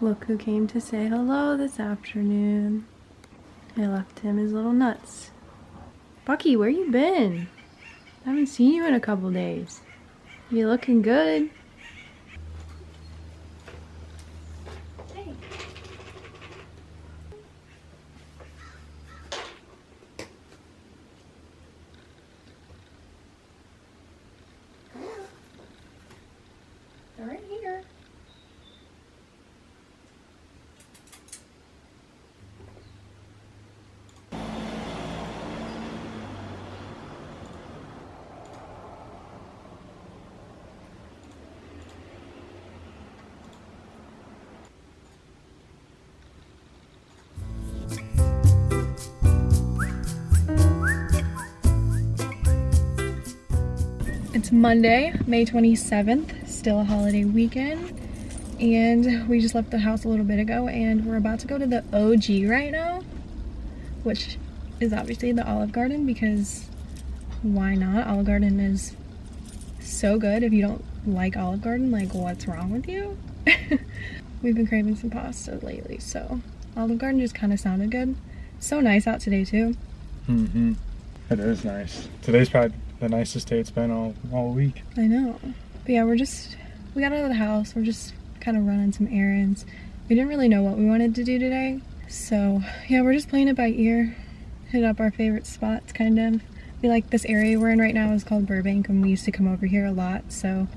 Look who came to say hello this afternoon. I left him his little nuts. Bucky, where you been? I haven't seen you in a couple days. You looking good. Hey. They're right here. It's Monday, May 27th, still a holiday weekend, and we just left the house a little bit ago and we're about to go to the OG right now, which is obviously the Olive Garden, because why not? Olive Garden is so good. If you don't like Olive Garden, like, what's wrong with you? We've been craving some pasta lately, so Olive Garden just kind of sounded good. So nice out today too. Mm-hmm. It is nice. Today's probably the nicest day it's been all week. I know. But yeah, we got out of the house. We're just kind of running some errands. We didn't really know what we wanted to do today. So yeah, we're just playing it by ear. Hit up our favorite spots, kind of. We like this area we're in right now is called Burbank, and we used to come over here a lot. So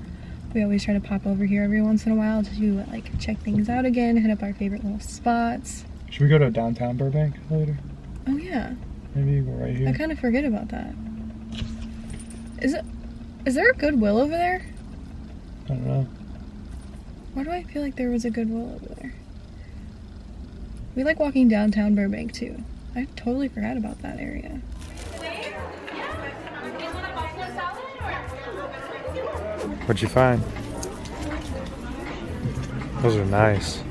we always try to pop over here every once in a while to like check things out again, hit up our favorite little spots. Should we go to downtown Burbank later? Oh yeah. Maybe we're right here. I kind of forget about that. Is there a Goodwill over there? I don't know. Why do I feel like there was a Goodwill over there? We like walking downtown Burbank too. I totally forgot about that area. What'd you find? Those are nice.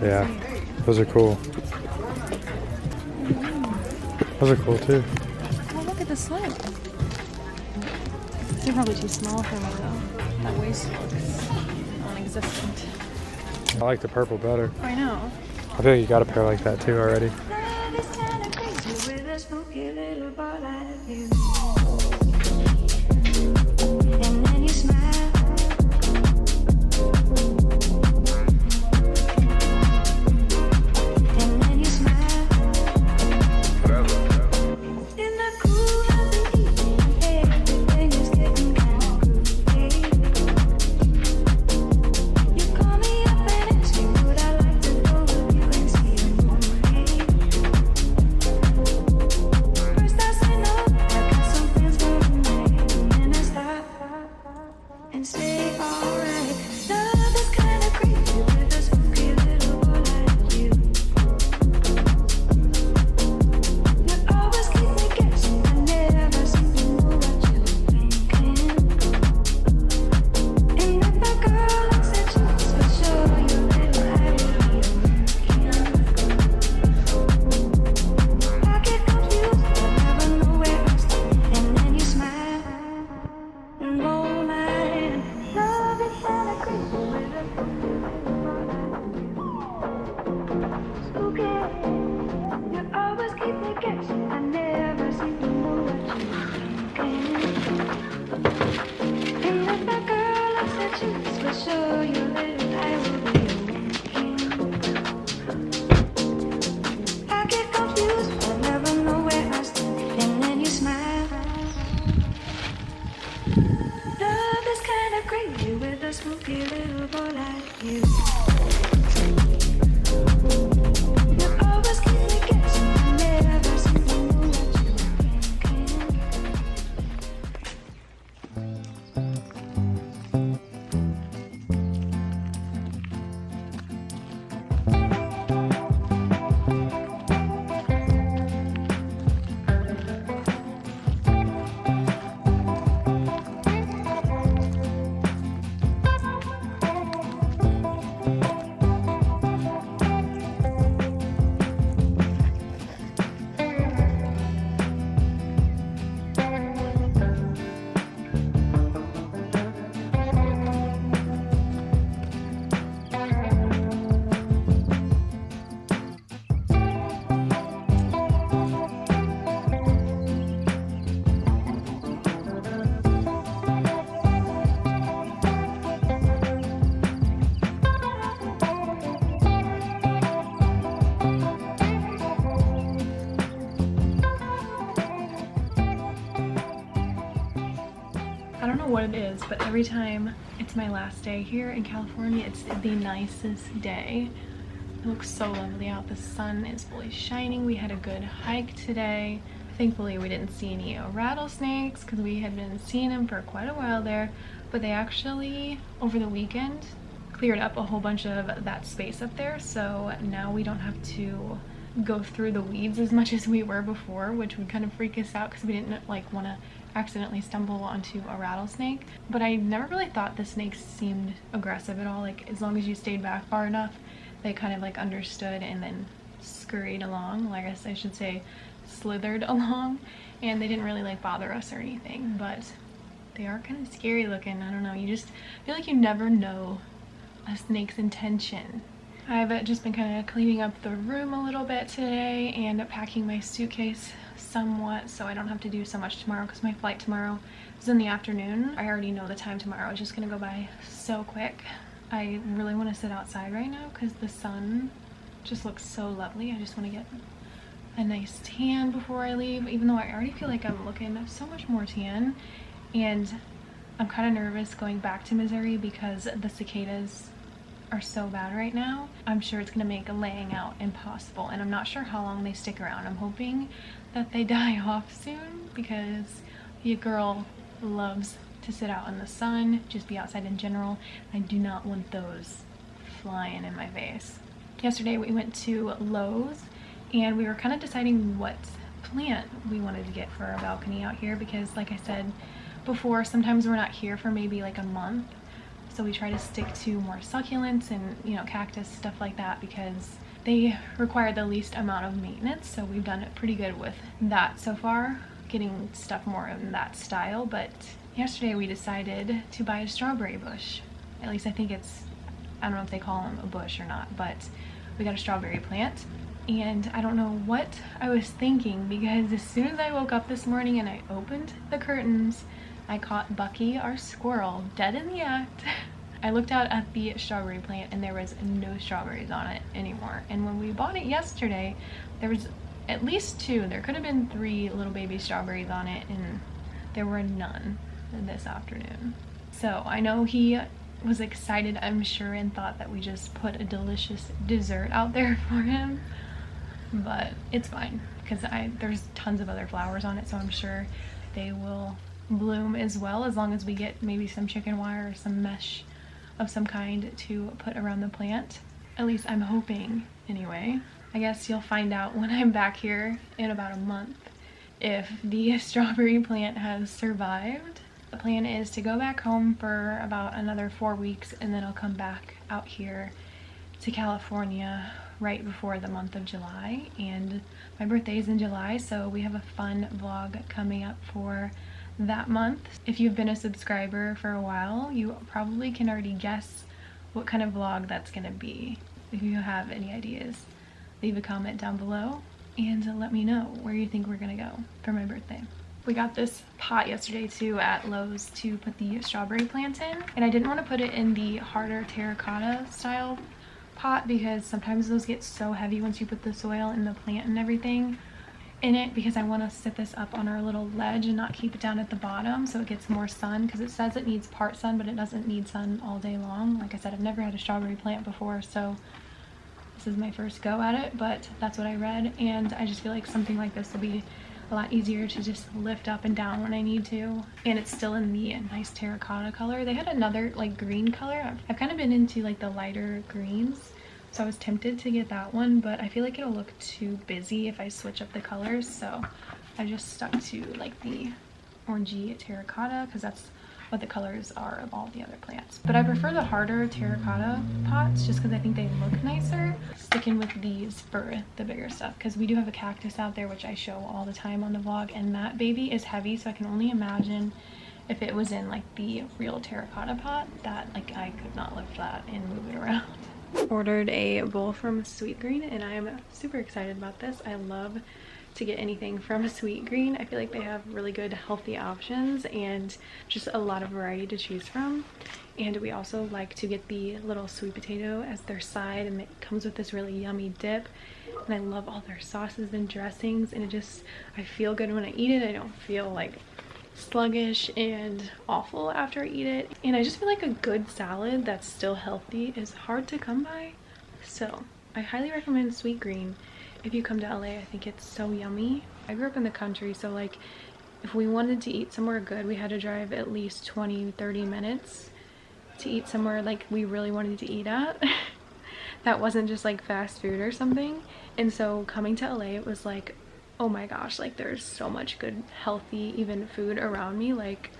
Yeah, those are cool. Those are cool too. Oh, look at the slip. They're probably too small for me though. That waist looks non-existent. I like the purple better. I know. I feel like you got a pair like that too already. what it is, but every time it's my last day here in California, it's the nicest day. It looks so lovely out. The sun is fully shining. We had a good hike today. Thankfully, we didn't see any rattlesnakes because we had been seeing them for quite a while there, but they actually, over the weekend, cleared up a whole bunch of that space up there, so now we don't have to go through the weeds as much as we were before, which would kind of freak us out because we didn't like want to accidentally stumble onto a rattlesnake. But I never really thought the snakes seemed aggressive at all. Like, as long as you stayed back far enough, they kind of like understood and then scurried along, like I guess I should say slithered along, and they didn't really like bother us or anything. But they are kind of scary looking. I don't know, you just feel like you never know a snake's intention. I've just been kind of cleaning up the room a little bit today and packing my suitcase somewhat so I don't have to do so much tomorrow because my flight tomorrow is in the afternoon. I already know the time tomorrow. It's just gonna go by so quick. I really want to sit outside right now because the sun just looks so lovely. I just want to get a nice tan before I leave, even though I already feel like I'm looking so much more tan. And I'm kind of nervous going back to Missouri because the cicadas are so bad right now. I'm sure it's gonna make laying out impossible, and I'm not sure how long they stick around. I'm hoping that they die off soon because your girl loves to sit out in the sun, just be outside in general. I do not want those flying in my face. Yesterday we went to Lowe's and we were kind of deciding what plant we wanted to get for our balcony out here because, like I said before, sometimes we're not here for maybe like a month. So we try to stick to more succulents and, you know, cactus, stuff like that, because they require the least amount of maintenance. So we've done it pretty good with that so far, getting stuff more in that style. But yesterday we decided to buy a strawberry bush. At least I think it's, I don't know if they call them a bush or not, but we got a strawberry plant. And I don't know what I was thinking because as soon as I woke up this morning and I opened the curtains, I caught Bucky, our squirrel, dead in the act. I looked out at the strawberry plant and there was no strawberries on it anymore. And when we bought it yesterday, there was at least 2. There could have been 3 little baby strawberries on it, and there were none this afternoon. So I know he was excited, I'm sure, and thought that we just put a delicious dessert out there for him. But it's fine because there's tons of other flowers on it, so I'm sure they will bloom as well, as long as we get maybe some chicken wire or some mesh of some kind to put around the plant. At least I'm hoping anyway. I guess you'll find out when I'm back here in about a month if the strawberry plant has survived. The plan is to go back home for about another 4 weeks and then I'll come back out here to California right before the month of July, and my birthday is in July, so we have a fun vlog coming up for that month. If you've been a subscriber for a while, you probably can already guess what kind of vlog that's gonna be. If you have any ideas, leave a comment down below and let me know where you think we're gonna go for my birthday. We got this pot yesterday too at Lowe's to put the strawberry plant in, and I didn't want to put it in the harder terracotta style pot because sometimes those get so heavy once you put the soil and the plant and everything in it, because I want to set this up on our little ledge and not keep it down at the bottom so it gets more sun, because it says it needs part sun but it doesn't need sun all day long. Like I said, I've never had a strawberry plant before, so this is my first go at it, but that's what I read, and I just feel like something like this will be a lot easier to just lift up and down when I need to. And it's still in the nice terracotta color. They had another like green color. I've kind of been into like the lighter greens, so I was tempted to get that one, but I feel like it'll look too busy if I switch up the colors, so I just stuck to like the orangey terracotta because that's what the colors are of all the other plants. But I prefer the harder terracotta pots just because I think they look nicer. Sticking with these for the bigger stuff, because we do have a cactus out there which I show all the time on the vlog, and that baby is heavy, so I can only imagine if it was in like the real terracotta pot that like I could not lift that and move it around. Ordered a bowl from Sweet Green and I'm super excited about this. I love to get anything from Sweet Green. I feel like they have really good healthy options and just a lot of variety to choose from. And we also like to get the little sweet potato as their side, and it comes with this really yummy dip. And I love all their sauces and dressings, and I feel good when I eat it. I don't feel like sluggish and awful after I eat it. And I just feel like a good salad that's still healthy is hard to come by. So I highly recommend Sweet Green if you come to LA. I think it's so yummy. I grew up in the country, so like if we wanted to eat somewhere good, we had to drive at least 20-30 minutes to eat somewhere like we really wanted to eat at. That wasn't just like fast food or something. And so coming to LA, it was like, oh my gosh, like there's so much good healthy even food around me. Like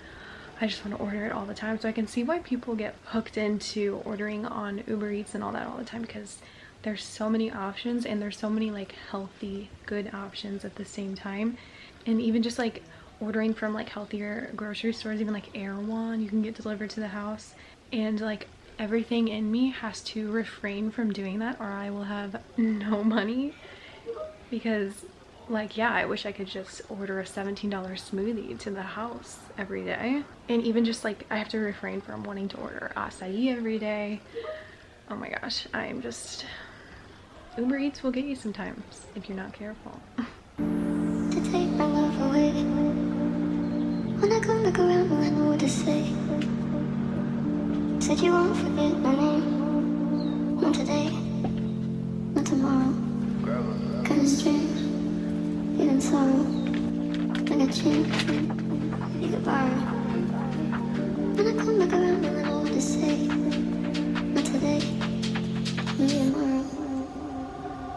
I just want to order it all the time. So I can see why people get hooked into ordering on Uber Eats and all that all the time, because there's so many options and there's so many like healthy good options at the same time. And even just like ordering from like healthier grocery stores, even like Erewhon, you can get delivered to the house. And like everything in me has to refrain from doing that or I will have no money, because like, yeah, I wish I could just order a $17 smoothie to the house every day. And even just like I have to refrain from wanting to order acai every day. Oh my gosh, I'm just, Uber Eats will get you sometimes if you're not careful. To take my love away. When I come back around, I know what to say. Said you won't forget my name. Not today, not tomorrow. Kinda strange, even sorrow. Like a chain you could borrow. When I come back around, I know what to say. Not today, maybe tomorrow.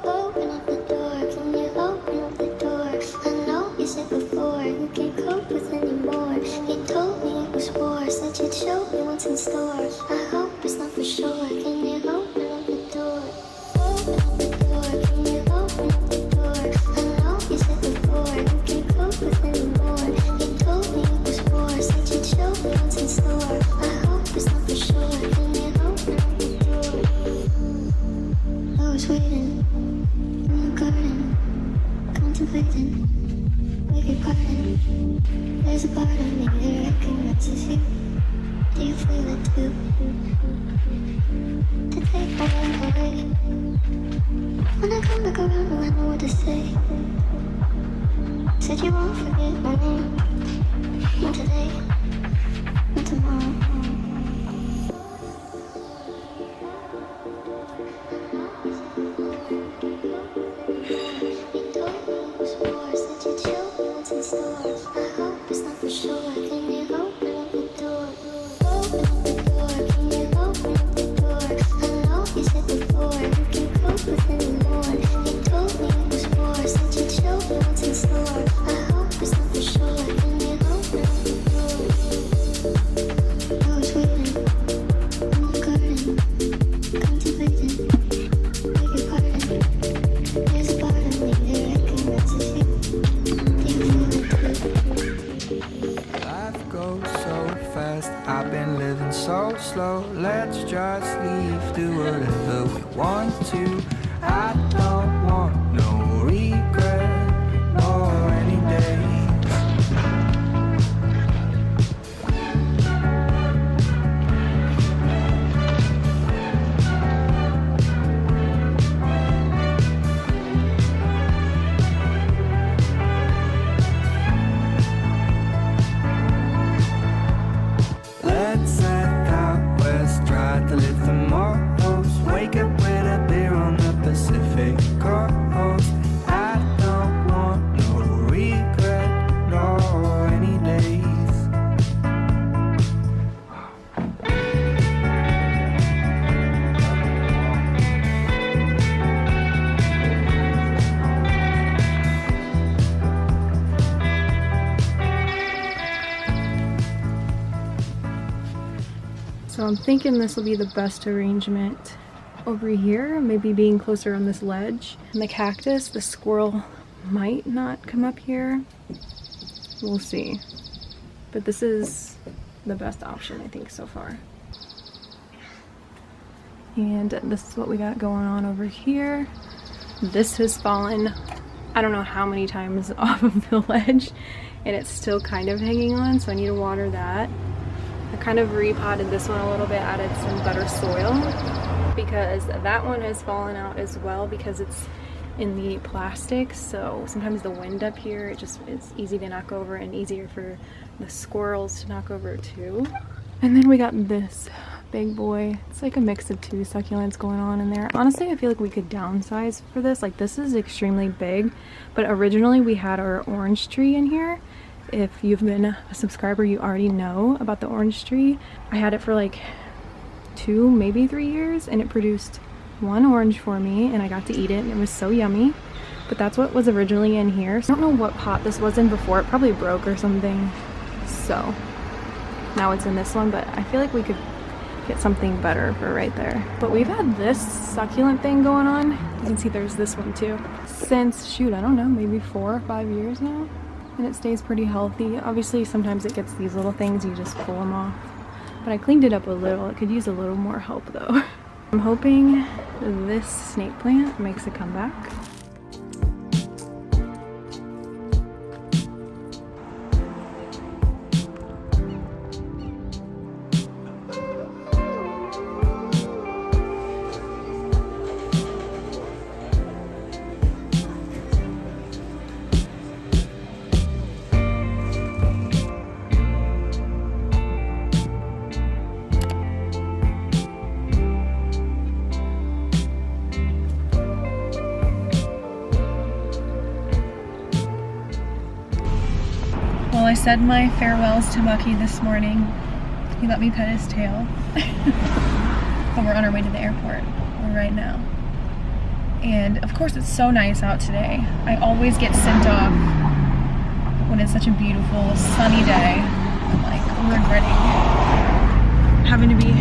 Open up the door, can you open up the door? I know you said before, you can't cope with anymore. You told me it was war, said you'd show me what's in store. I hope it's not for sure, can you open up the door? Open up the door, can you open up the door? I know you said before, you can't cope with anymore. You told me it was war, said you'd show me what's in store. I hope it's not for sure, can you open up the door? I was waiting in the garden, contemplating, beg your pardon. There's a part of me that recognizes you. Do you feel it too? To take my love away. When I come back around, I know what to say. Said you won't forget my name. Not today, not tomorrow. I've been living so slow. Let's just leave, do whatever we want to. I don't want no regret or any days. Let's head out west, try to live the most. Wake up with a beer on the Pacific coast. I don't want no regret, no any days. So I'm thinking this will be the best arrangement over here, maybe being closer on this ledge. And the cactus, the squirrel might not come up here. We'll see. But this is the best option, I think, so far. And this is what we got going on over here. This has fallen, I don't know how many times off of the ledge, and it's still kind of hanging on, so I need to water that. I kind of repotted this one a little bit, added some better soil, because that one has fallen out as well because it's in the plastic, so sometimes the wind up here, it's easy to knock over and easier for the squirrels to knock over too. And then we got this big boy. It's like a mix of two succulents going on in there. Honestly, I feel like we could downsize for this. Like, this is extremely big, but originally we had our orange tree in here. If you've been a subscriber, you already know about the orange tree. I had it for like 2, maybe 3 years, and it produced 1 orange for me, and I got to eat it, and it was so yummy. But that's what was originally in here. So I don't know what pot this was in before. It probably broke or something. So now it's in this one, but I feel like we could get something better for right there. But we've had this succulent thing going on. You can see there's this one too. Since, shoot, I don't know, maybe 4 or 5 years now. And it stays pretty healthy. Obviously, sometimes it gets these little things, you just pull them off. But I cleaned it up a little. It could use a little more help though. I'm hoping this snake plant makes a comeback. Well, I said my farewells to Mucky this morning. He let me pet his tail. But we're on our way to the airport right now. And of course it's so nice out today. I always get sent off when it's such a beautiful sunny day. I'm like regretting having to be